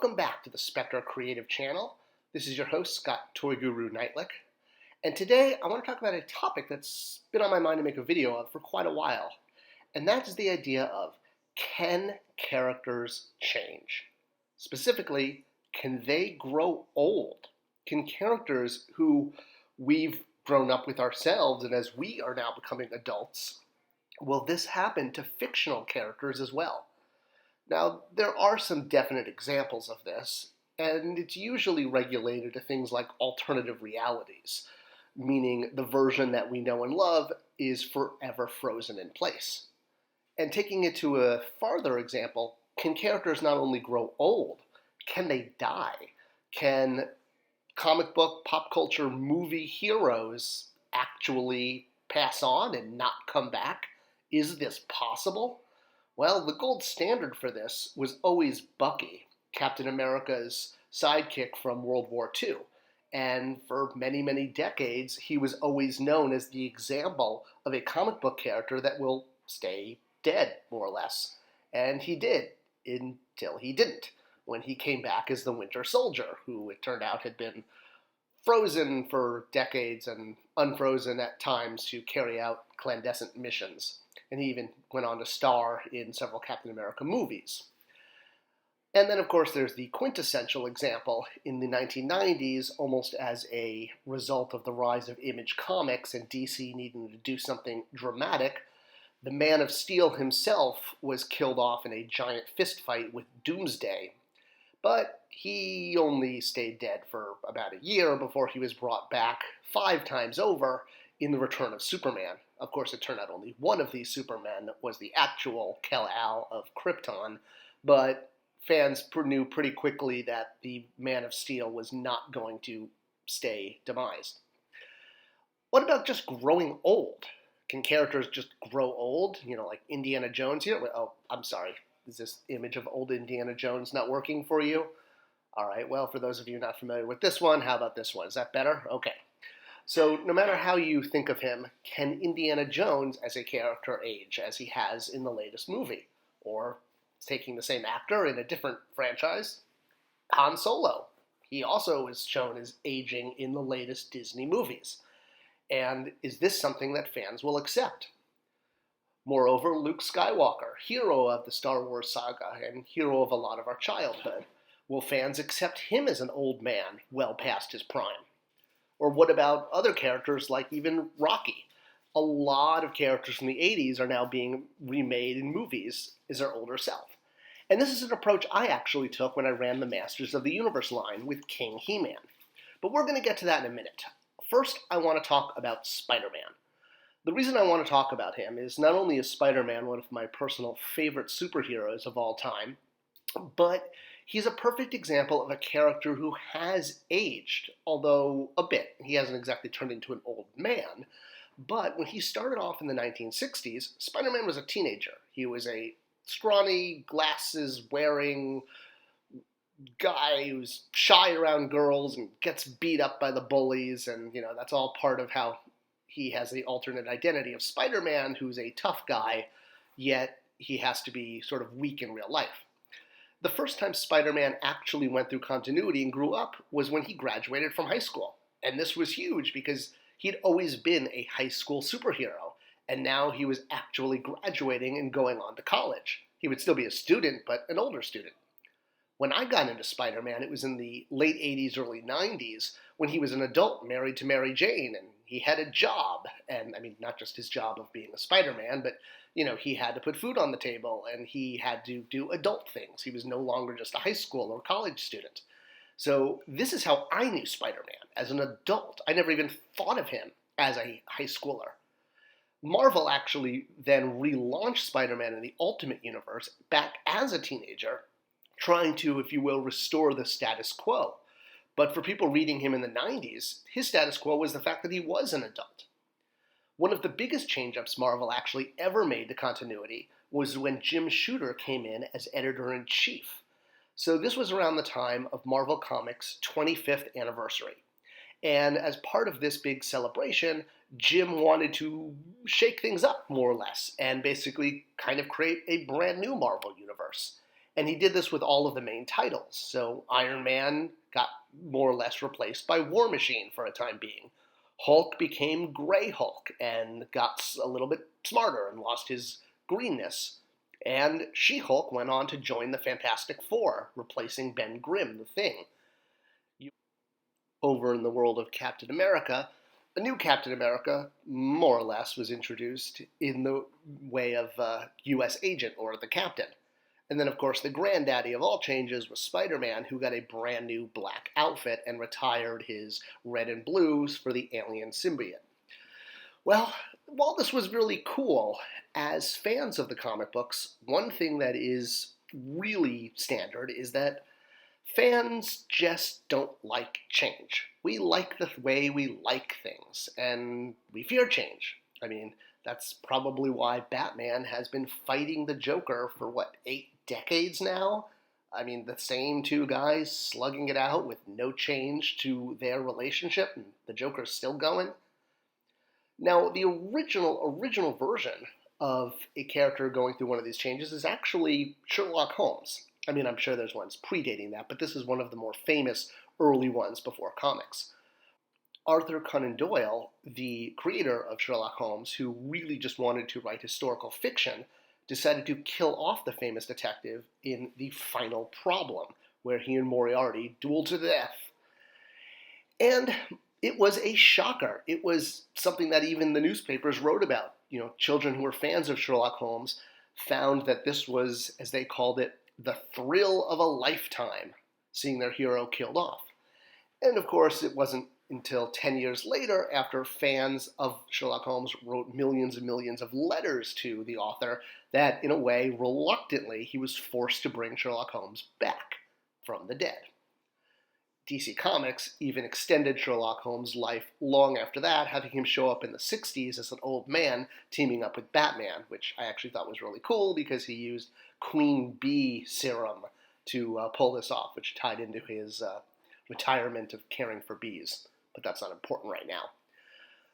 Welcome back to the Spectre Creative Channel. This is your host, Scott ToyGuru Neitlich. And today I want to talk about a topic that's been on my mind to make a video of for quite a while. And that is the idea of, can characters change? Specifically, can they grow old? Can characters who we've grown up with ourselves and as we are now becoming adults, will this happen to fictional characters as well? Now, there are some definite examples of this, and it's usually regulated to things like alternative realities, meaning the version that we know and love is forever frozen in place. And taking it to a farther example, can characters not only grow old, can they die? Can comic book, pop culture, movie heroes actually pass on and not come back? Is this possible? Well, the gold standard for this was always Bucky, Captain America's sidekick from World War II. And for many, many decades, he was always known as the example of a comic book character that will stay dead, more or less. And he did, until he didn't, when he came back as the Winter Soldier, who it turned out had been frozen for decades and unfrozen at times to carry out clandestine missions. And he even went on to star in several Captain America movies. And then, of course, there's the quintessential example in the 1990s, almost as a result of the rise of Image Comics and DC needing to do something dramatic. The Man of Steel himself was killed off in a giant fistfight with Doomsday. But he only stayed dead for about a year before he was brought back 5 times over in The Return of Superman. Of course, it turned out only one of these Supermen was the actual Kal-El of Krypton, but fans knew pretty quickly that the Man of Steel was not going to stay demised. What about just growing old? Can characters just grow old? You know, like Indiana Jones here? Oh, I'm sorry. Is this image of old Indiana Jones not working for you? All right, well, for those of you not familiar with this one, how about this one? Is that better? Okay. So no matter how you think of him, can Indiana Jones as a character age as he has in the latest movie? Or, taking the same actor in a different franchise, Han Solo. He also is shown as aging in the latest Disney movies. And is this something that fans will accept? Moreover, Luke Skywalker, hero of the Star Wars saga and hero of a lot of our childhood. Will fans accept him as an old man well past his prime? Or what about other characters like even Rocky? A lot of characters from the 80s are now being remade in movies as their older self. And this is an approach I actually took when I ran the Masters of the Universe line with King He-Man. But we're going to get to that in a minute. First, I want to talk about Spider-Man. The reason I want to talk about him is not only is Spider-Man one of my personal favorite superheroes of all time, but he's a perfect example of a character who has aged, although a bit. He hasn't exactly turned into an old man. But when he started off in the 1960s, Spider-Man was a teenager. He was a scrawny, glasses-wearing guy who's shy around girls and gets beat up by the bullies, and, that's all part of how he has the alternate identity of Spider-Man, who's a tough guy, yet he has to be sort of weak in real life. The first time Spider-Man actually went through continuity and grew up was when he graduated from high school. And this was huge because he'd always been a high school superhero, and now he was actually graduating and going on to college. He would still be a student, but an older student. When I got into Spider-Man, it was in the late 80s, early 90s, when he was an adult married to Mary Jane, and he had a job. And, not just his job of being a Spider-Man, but, he had to put food on the table, and he had to do adult things. He was no longer just a high school or college student. So this is how I knew Spider-Man, as an adult. I never even thought of him as a high schooler. Marvel actually then relaunched Spider-Man in the Ultimate Universe back as a teenager, trying to, if you will, restore the status quo. But for people reading him in the 90s, his status quo was the fact that he was an adult. One of the biggest change-ups Marvel actually ever made to continuity was when Jim Shooter came in as editor-in-chief. So this was around the time of Marvel Comics' 25th anniversary. And as part of this big celebration, Jim wanted to shake things up, more or less, and basically kind of create a brand new Marvel universe. And he did this with all of the main titles. So Iron Man got more or less replaced by War Machine for a time being. Hulk became Gray Hulk and got a little bit smarter and lost his greenness. And She-Hulk went on to join the Fantastic Four, replacing Ben Grimm, the Thing. Over in the world of Captain America, a new Captain America, more or less, was introduced in the way of U.S. Agent, or the Captain. And then, of course, the granddaddy of all changes was Spider-Man, who got a brand new black outfit and retired his red and blues for the alien symbiote. Well, while this was really cool, as fans of the comic books, one thing that is really standard is that fans just don't like change. We like the way we like things, and we fear change. I mean, that's probably why Batman has been fighting the Joker for, 8 decades now? I mean, the same two guys slugging it out with no change to their relationship, and the Joker's still going. Now, the original version of a character going through one of these changes is actually Sherlock Holmes. I mean, I'm sure there's ones predating that, but this is one of the more famous early ones before comics. Arthur Conan Doyle, the creator of Sherlock Holmes, who really just wanted to write historical fiction, decided to kill off the famous detective in The Final Problem, where he and Moriarty dueled to the death. And it was a shocker. It was something that even the newspapers wrote about. Children who were fans of Sherlock Holmes found that this was, as they called it, the thrill of a lifetime, seeing their hero killed off. And of course, it wasn't until 10 years later, after fans of Sherlock Holmes wrote millions and millions of letters to the author, that in a way, reluctantly, he was forced to bring Sherlock Holmes back from the dead. DC Comics even extended Sherlock Holmes' life long after that, having him show up in the 60s as an old man teaming up with Batman, which I actually thought was really cool because he used Queen Bee serum to pull this off, which tied into his retirement of caring for bees. But that's not important right now.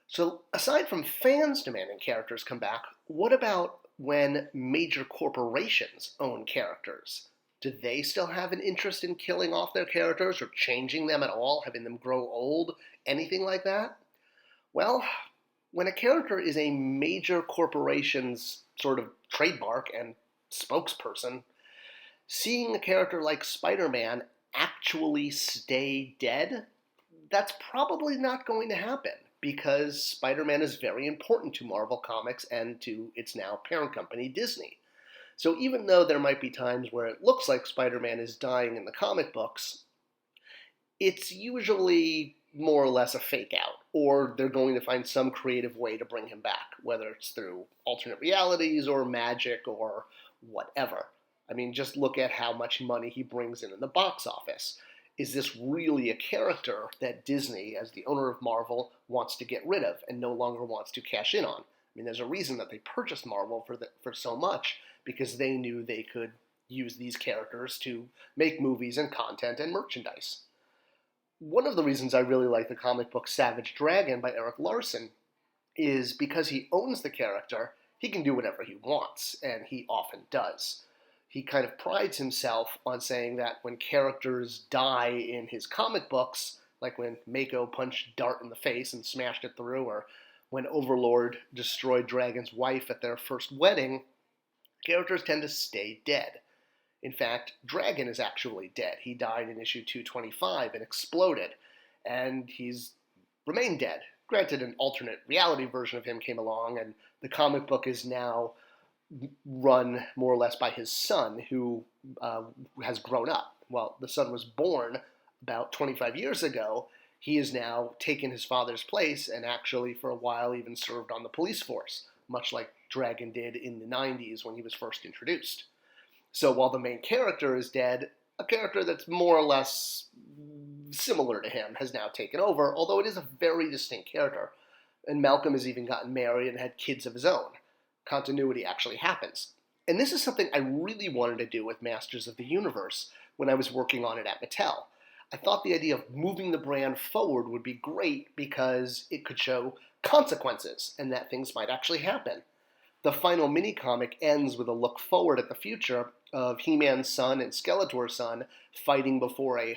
So aside from fans demanding characters come back, what about when major corporations own characters? Do they still have an interest in killing off their characters or changing them at all, having them grow old, anything like that? Well, when a character is a major corporation's sort of trademark and spokesperson, seeing a character like Spider-Man actually stay dead, that's probably not going to happen because Spider-Man is very important to Marvel Comics and to its now parent company, Disney. So even though there might be times where it looks like Spider-Man is dying in the comic books, it's usually more or less a fake out, or they're going to find some creative way to bring him back, whether it's through alternate realities or magic or whatever. I mean, just look at how much money he brings in the box office. Is this really a character that Disney, as the owner of Marvel, wants to get rid of and no longer wants to cash in on? I mean, there's a reason that they purchased Marvel for so much, because they knew they could use these characters to make movies and content and merchandise. One of the reasons I really like the comic book Savage Dragon by Eric Larson is because he owns the character, he can do whatever he wants, and he often does. He kind of prides himself on saying that when characters die in his comic books, like when Mako punched Dart in the face and smashed it through, or when Overlord destroyed Dragon's wife at their first wedding, characters tend to stay dead. In fact, Dragon is actually dead. He died in issue 225 and exploded, and he's remained dead. Granted, an alternate reality version of him came along, and the comic book is now run more or less by his son, who has grown up. Well, the son was born about 25 years ago. He has now taken his father's place and actually for a while even served on the police force, much like Dragon did in the 90s when he was first introduced. So while the main character is dead, a character that's more or less similar to him has now taken over, although it is a very distinct character. And Malcolm has even gotten married and had kids of his own. Continuity actually happens. And this is something I really wanted to do with Masters of the Universe when I was working on it at Mattel. I thought the idea of moving the brand forward would be great because it could show consequences and that things might actually happen. The final mini-comic ends with a look forward at the future, of He-Man's son and Skeletor's son fighting before a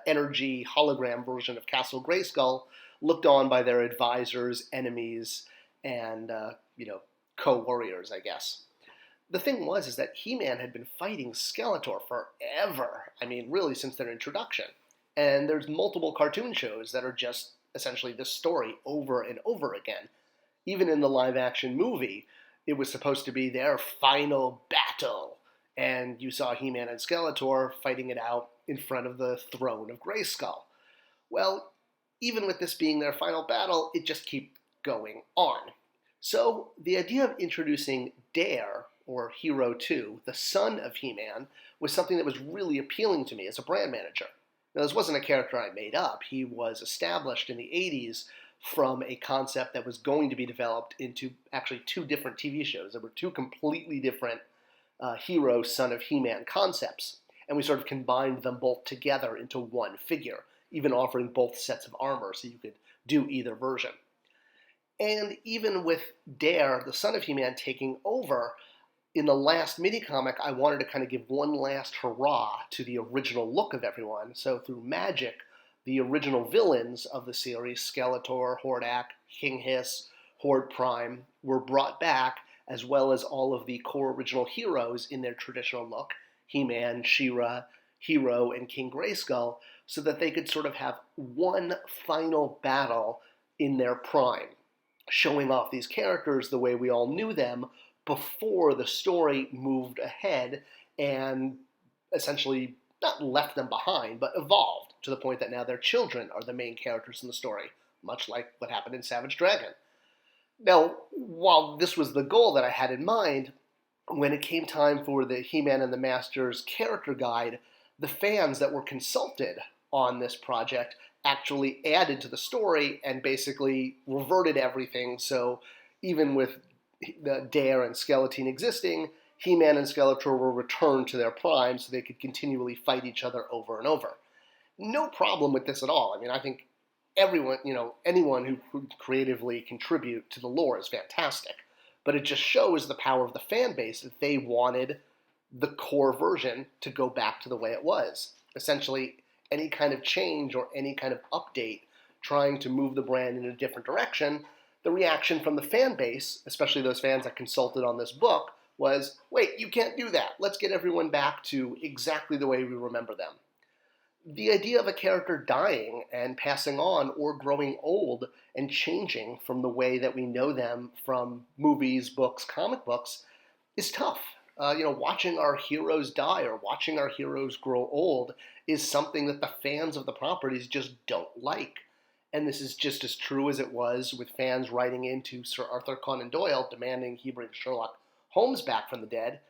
energy hologram version of Castle Grayskull, looked on by their advisors, enemies, and co-warriors, I guess. The thing is that He-Man had been fighting Skeletor forever. I mean, really since their introduction. And there's multiple cartoon shows that are just essentially this story over and over again. Even in the live-action movie, it was supposed to be their final battle. And you saw He-Man and Skeletor fighting it out in front of the throne of Grayskull. Well, even with this being their final battle, it just keeps going on. So the idea of introducing Dare, or Hero 2, the son of He-Man, was something that was really appealing to me as a brand manager. Now, this wasn't a character I made up. He was established in the 80s from a concept that was going to be developed into actually 2 different TV shows. There were 2 completely different Hero, son of He-Man concepts, and we sort of combined them both together into one figure, even offering both sets of armor so you could do either version. And even with Dare, the son of He-Man, taking over, in the last mini-comic, I wanted to kind of give one last hurrah to the original look of everyone. So through magic, the original villains of the series, Skeletor, Hordak, King Hiss, Horde Prime, were brought back, as well as all of the core original heroes in their traditional look, He-Man, She-Ra, Hero, and King Grayskull, so that they could sort of have one final battle in their prime, showing off these characters the way we all knew them before the story moved ahead and essentially not left them behind, but evolved to the point that now their children are the main characters in the story, much like what happened in Savage Dragon. Now, while this was the goal that I had in mind, when it came time for the He-Man and the Masters character guide, the fans that were consulted on this project actually added to the story and basically reverted everything. So even with the Dare and Skeleton existing, He-Man and Skeletor were returned to their prime so they could continually fight each other over and over. No problem with this at all. I mean, I think everyone, anyone who could creatively contribute to the lore is fantastic. But it just shows the power of the fan base that they wanted the core version to go back to the way it was. Essentially, any kind of change or any kind of update trying to move the brand in a different direction, the reaction from the fan base, especially those fans that consulted on this book, was, wait, you can't do that. Let's get everyone back to exactly the way we remember them. The idea of a character dying and passing on or growing old and changing from the way that we know them from movies, books, comic books is tough. Watching our heroes die or watching our heroes grow old is something that the fans of the properties just don't like. And this is just as true as it was with fans writing into Sir Arthur Conan Doyle demanding he bring Sherlock Holmes back from the dead,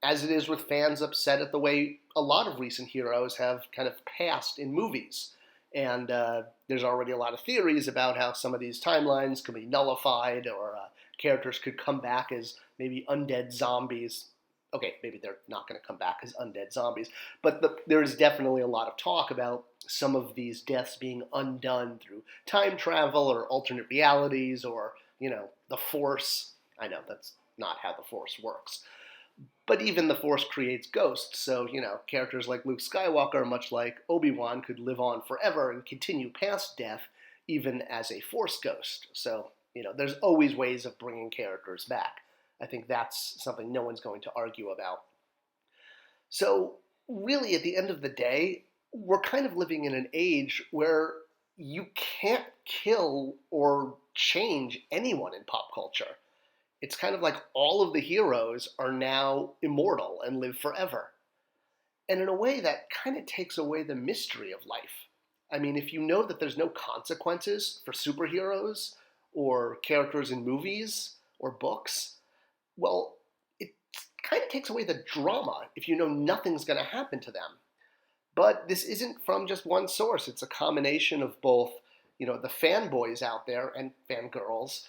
as it is with fans upset at the way a lot of recent heroes have kind of passed in movies. And there's already a lot of theories about how some of these timelines could be nullified or characters could come back as maybe undead zombies. Okay, maybe they're not going to come back as undead zombies, but there's definitely a lot of talk about some of these deaths being undone through time travel or alternate realities or, the Force. I know that's not how the Force works. But even the Force creates ghosts, so, characters like Luke Skywalker, much like Obi-Wan, could live on forever and continue past death, even as a Force ghost. So, there's always ways of bringing characters back. I think that's something no one's going to argue about. So, really, at the end of the day, we're kind of living in an age where you can't kill or change anyone in pop culture. It's kind of like all of the heroes are now immortal and live forever. And in a way, that kind of takes away the mystery of life. I mean, if you know that there's no consequences for superheroes or characters in movies or books, well, it kind of takes away the drama if you know nothing's going to happen to them. But this isn't from just one source. It's a combination of both, the fanboys out there and fangirls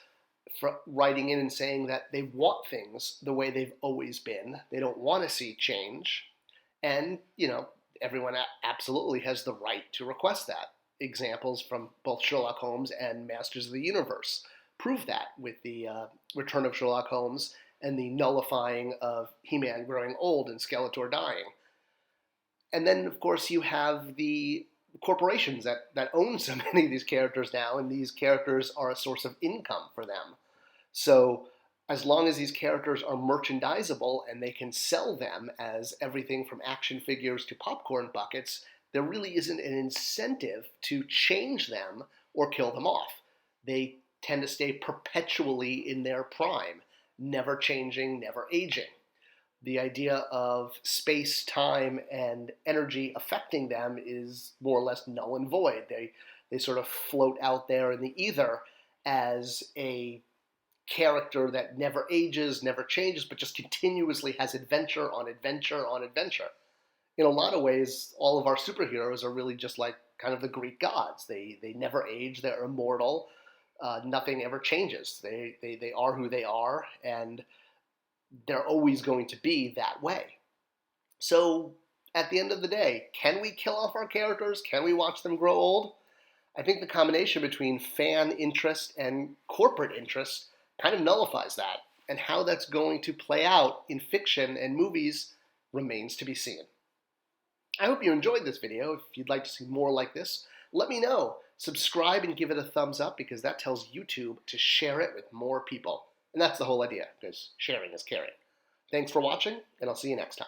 writing in and saying that they want things the way they've always been. They don't want to see change. And, everyone absolutely has the right to request that. Examples from both Sherlock Holmes and Masters of the Universe prove that with the return of Sherlock Holmes and the nullifying of He-Man growing old and Skeletor dying. And then, of course, you have the corporations that own so many of these characters now, and these characters are a source of income for them. So as long as these characters are merchandisable and they can sell them as everything from action figures to popcorn buckets, there really isn't an incentive to change them or kill them off. They tend to stay perpetually in their prime, never changing, never aging. The idea of space, time, and energy affecting them is more or less null and void. They sort of float out there in the ether as a character that never ages, never changes, but just continuously has adventure on adventure on adventure. In a lot of ways, all of our superheroes are really just like kind of the Greek gods. They never age, they're immortal, nothing ever changes. They are who they are, and they're always going to be that way. So at the end of the day, can we kill off our characters? Can we watch them grow old? I think the combination between fan interest and corporate interest kind of nullifies that, and how that's going to play out in fiction and movies remains to be seen. I hope you enjoyed this video. If you'd like to see more like this, let me know. Subscribe and give it a thumbs up, because that tells YouTube to share it with more people. And that's the whole idea, because sharing is caring. Thanks for watching, and I'll see you next time.